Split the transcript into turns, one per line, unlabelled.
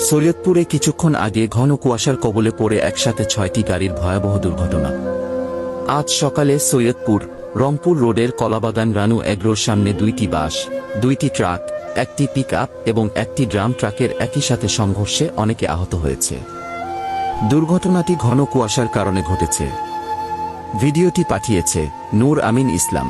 সৈয়দপুরে কিছুক্ষণ আগে ঘন কুয়াশার কবলে পড়ে একসাথে 6টি গাড়ির ভয়াবহ দুর্ঘটনা। আজ সকালে সৈয়দপুর রংপুর রোডের কলাবাগান রানু এগ্রোর সামনে 2টি বাস, 2টি ট্রাক, একটি পিকআপ এবং একটি ড্রাম ট্রাকের একই সাথে সংঘর্ষে অনেকে আহত হয়েছে। দুর্ঘটনাটি ঘন কুয়াশার কারণে ঘটেছে। ভিডিওটি পাঠিয়েছে নূর আমিন ইসলাম।